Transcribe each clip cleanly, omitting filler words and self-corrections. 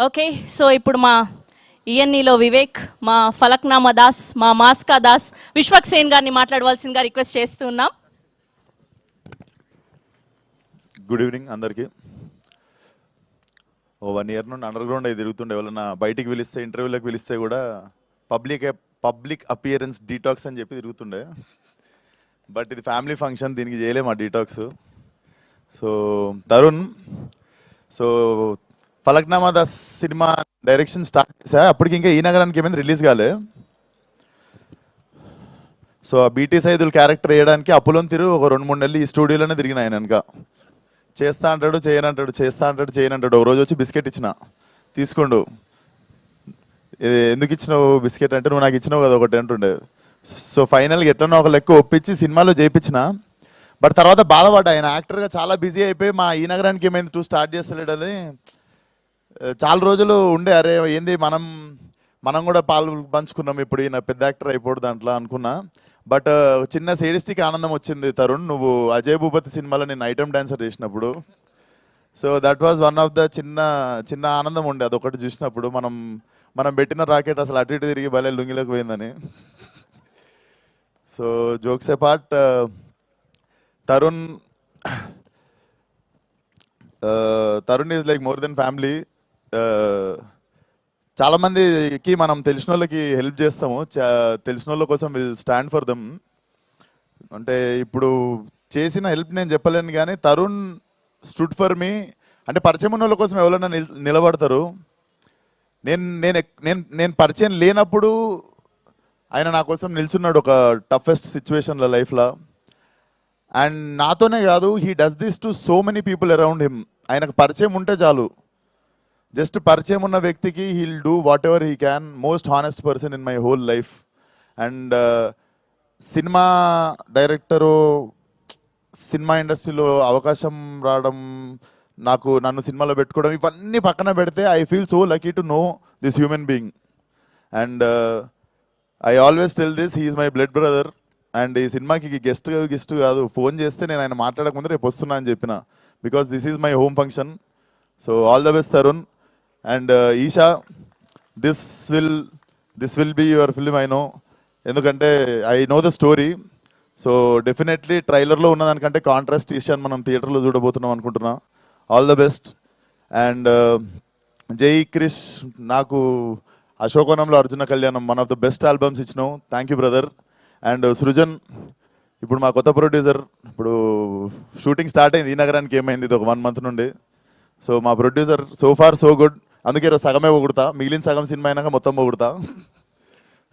Okay, so ఇప్పుడు మా ఈఎన్ఈలో వివేక్, మా ఫలక్నామా దాస్, మా మాస్కా దాస్, విశ్వక్ సేన్ గారిని మాట్లాడవలసిందిగా రిక్వెస్ట్ చేస్తున్నాం. గుడ్ ఈవినింగ్ అందరికీ. 1 year నుండి అండర్ గ్రౌండ్ అయి తిరుగుతుండే, ఎవరన్నా బయటికి పిలిస్తే ఇంటర్వ్యూలకు పిలిస్తే కూడా పబ్లిక్ అపియరెన్స్ డీటాక్స్ అని చెప్పి తిరుగుతుండే. బట్ ఇది ఫ్యామిలీ ఫంక్షన్, దీనికి చేయలేము ఆ detox. So Tarun, so Falaknuma Das cinema direction start చేశా, అప్పటికి ఇంకా ఈ నగరానికి ఏమైంది రిలీజ్ కాలే. సో ఆ బీటీ సైదుల్ క్యారెక్టర్ వేయడానికి అప్పులోని తిరుగు ఒక 2-3 నెలలు ఈ స్టూడియోలోనే తిరిగిన ఆయన వెనక. చేస్తా అంటాడు, చేయనంటాడు, చేస్తా అంటాడు, చేయనంటాడు. ఒక రోజు వచ్చి బిస్కెట్ ఇచ్చిన, తీసుకోండు. ఎందుకు ఇచ్చినావు బిస్కెట్ అంటే, నువ్వు నాకు ఇచ్చినావు కదా ఒకటి అంటుండే. సో ఫైనల్గా ఎట్లనో ఒక లెక్క ఒప్పించి సినిమాలో చేయించిన. బట్ తర్వాత బాధపడ్డా, ఆయన యాక్టర్గా చాలా బిజీ అయిపోయి మా ఈ నగరానికి ఏమైంది 2 స్టార్ట్ చేస్తలేడని చాలా రోజులు ఉండే. అరే ఏంది మనం కూడా పాలు పంచుకున్నాం, ఇప్పుడు ఈయన పెద్ద యాక్టర్ అయిపోడు దాంట్లో అనుకున్నా. బట్ చిన్న సేడిస్టిక్ ఆనందం వచ్చింది తరుణ్, నువ్వు అజయ్ భూపతి సినిమాలో నేను ఐటమ్ డాన్సర్ చేసినప్పుడు. So that was one of the చిన్న ఆనందం ఉండే అదొకటి చూసినప్పుడు. మనం పెట్టిన రాకెట్ అసలు అటు ఇటు తిరిగి భలే లుంగిలోకి పోయిందని. So jokes A part, Tarun is like more than family. చాలామందికి మనం తెలిసిన వాళ్ళకి హెల్ప్ చేస్తాము, తెలిసిన వాళ్ళ కోసం విల్ స్టాండ్ ఫర్ దమ్. అంటే ఇప్పుడు చేసిన హెల్ప్ నేను చెప్పలేను, కానీ తరుణ్ స్టూడ్ ఫర్ మీ. అంటే పరిచయం ఉన్న వాళ్ళ కోసం ఎవరైనా నిలబడతారు. నేను పరిచయం లేనప్పుడు ఆయన నా కోసం నిల్చున్నాడు ఒక టఫెస్ట్ సిచ్యువేషన్లో లైఫ్లో. అండ్ నాతోనే కాదు, he does this to so many people around him. ఆయనకు పరిచయం ఉంటే చాలు, జస్ట్ పరిచయం ఉన్న వ్యక్తికి he'll do what ever he can. Most honest person in my whole life. And cinema director, cinema ఇండస్ట్రీలో అవకాశం రావడం, నన్ను సినిమాలో పెట్టుకోవడం, ఇవన్నీ పక్కన పెడితే I feel so lucky to know this human being. And I always tell this, he is my blood brother. And ఈ సినిమాకి గెస్ట్ కాదు, ఫోన్ చేస్తే నేను ఆయన మాట్లాడకముందు రేపు వస్తున్నా అని చెప్పిన, because this is my home function. So all the best Tarun. And Eesha, this will be your film I know, ఎందుకంటే I know the story. So definitely ట్రైలర్లో ఉన్నదానికంటే కాంట్రాస్ట్ ఈషాని మనం థియేటర్లో చూడబోతున్నాం అనుకుంటున్నా. All the best. అండ్ జై క్రిష్, నాకు Ashokavanamlo Arjuna Kalyanam one of the best albums ఇచ్చినావు, thank you brother. And Srujan, ఇప్పుడు మా కొత్త ప్రొడ్యూసర్, ఇప్పుడు షూటింగ్ స్టార్ట్ అయింది ఈ నగరానికి, ఏమైంది ఇది ఒక 1 month నుండి. సో మా producer so far so good, అందుకే ఈరోజు సగమే పొగుడతా, మిగిలిన సగం సినిమా అయినాక మొత్తం పొగుడతా.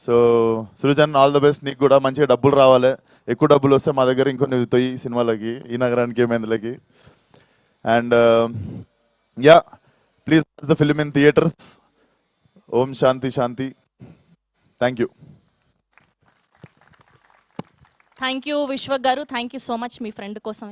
So Srujan, all the best. నీకు కూడా మంచిగా డబ్బులు రావాలి, ఎక్కువ డబ్బులు వస్తే మా దగ్గర ఇంకొన్ని తొయ్యి సినిమాలకి, ఈ నగరానికి ఏమైందిలకి. And yeah, please watch the film in theatres. ఓం శాంతి శాంతి. Thank you. Thank you Vishwak garu, thank you so much మీ ఫ్రెండ్ కోసం.